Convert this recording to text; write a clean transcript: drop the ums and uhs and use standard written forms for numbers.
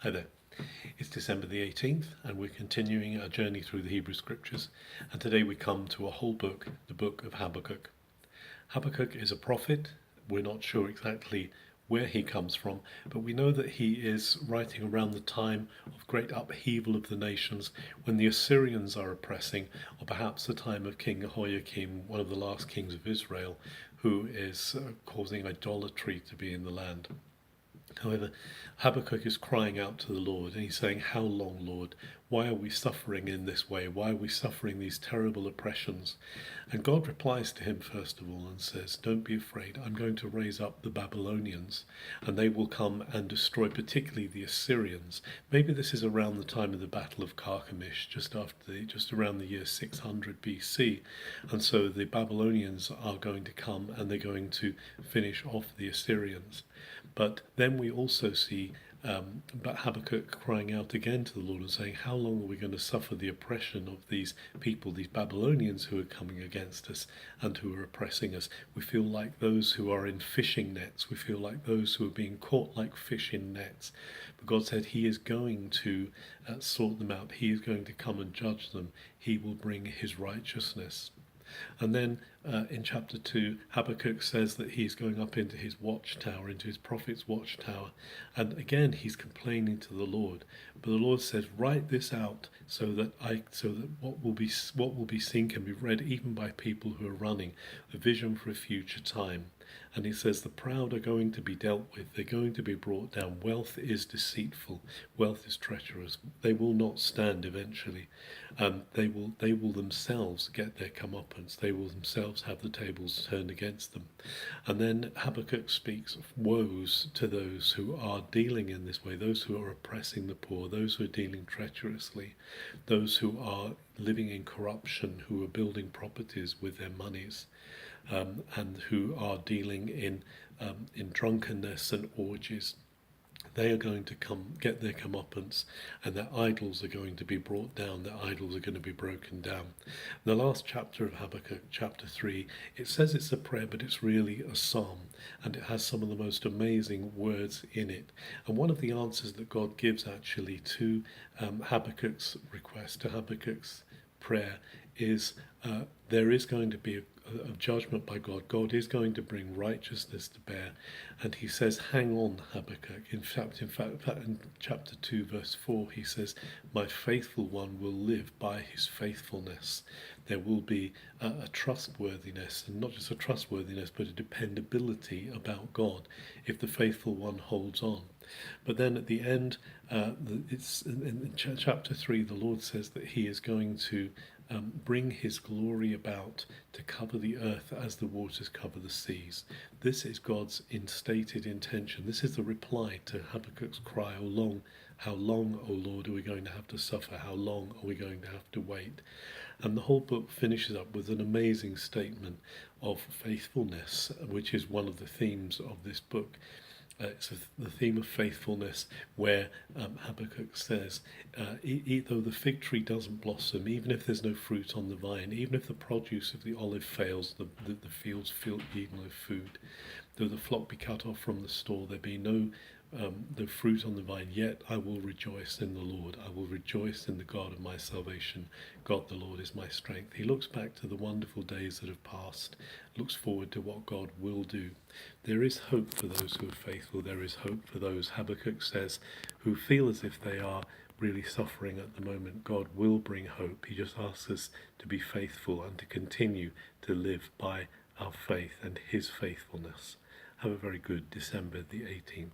Hi there. It's December the 18th, and we're continuing our journey through the Hebrew Scriptures. And today we come to a whole book, the book of Habakkuk. Habakkuk is a prophet. We're not sure exactly where he comes from, but we know that he is writing around the time of great upheaval of the nations when the Assyrians are oppressing, or perhaps the time of King Jehoiakim, one of the last kings of Israel, who is causing idolatry to be in the land. However, Habakkuk is crying out to the Lord, and he's saying, "How long, Lord? Why are we suffering in this way? Why are we suffering these terrible oppressions?" And God replies to him first of all and says, "Don't be afraid. I'm going to raise up the Babylonians, and they will come and destroy particularly the Assyrians." Maybe this is around the time of the Battle of Carchemish, just around the year 600 BC. And so the Babylonians are going to come and they're going to finish off the Assyrians. But then we also see Habakkuk crying out again to the Lord and saying, "How long are we going to suffer the oppression of these people, these Babylonians who are coming against us and who are oppressing us? We feel like those who are in fishing nets. We feel like those who are being caught like fish in nets." But God said he is going to sort them out. He is going to come and judge them. He will bring his righteousness. And then in chapter 2, Habakkuk says that he's going up into his watchtower, into his prophet's watchtower. And again, he's complaining to the Lord. But the Lord says, "Write this out so that what will be seen can be read even by people who are running, a vision for a future time." And he says the proud are going to be dealt with. They're going to be brought down. Wealth is deceitful. Wealth is treacherous. They will not stand eventually. They will themselves get their comeuppance. They will themselves have the tables turned against them. And then Habakkuk speaks of woes to those who are dealing in this way, those who are oppressing the poor, those who are dealing treacherously, those who are living in corruption, who are building properties with their monies. And who are dealing in drunkenness and orgies. They are going to come get their comeuppance, and their idols are going to be brought down. Their idols are going to be broken down. The last chapter of Habakkuk, chapter 3, it says it's a prayer, but it's really a psalm, and it has some of the most amazing words in it. And one of the answers that God gives actually to Habakkuk's request, to Habakkuk's prayer, is there is going to be a judgment by God. God is going to bring righteousness to bear. And he says, "Hang on, Habakkuk." In fact, in chapter 2, verse 4, he says, "My faithful one will live by his faithfulness." There will be a trustworthiness, and not just a trustworthiness, but a dependability about God if the faithful one holds on. But then at the end, it's in chapter 3, the Lord says that he is going to bring his glory about to cover the earth as the waters cover the seas. This is God's instated intention. This is the reply to Habakkuk's cry, how long, O Lord, are we going to have to suffer? How long are we going to have to wait?" And the whole book finishes up with an amazing statement of faithfulness, which is one of the themes of this book. It's the theme of faithfulness, where Habakkuk says, though the fig tree doesn't blossom, even if there's no fruit on the vine, even if the produce of the olive fails, the fields yield no food, though the flock be cut off from the stall, there be no fruit on the vine, yet I will rejoice in the Lord. I will rejoice in the God of my salvation. God the Lord is my strength. He looks back to the wonderful days that have passed, looks forward to what God will do. There is hope for those who are faithful. There is hope for those, Habakkuk says, who feel as if they are really suffering at the moment. God will bring hope. He just asks us to be faithful and to continue to live by our faith and his faithfulness. Have a very good December the 18th.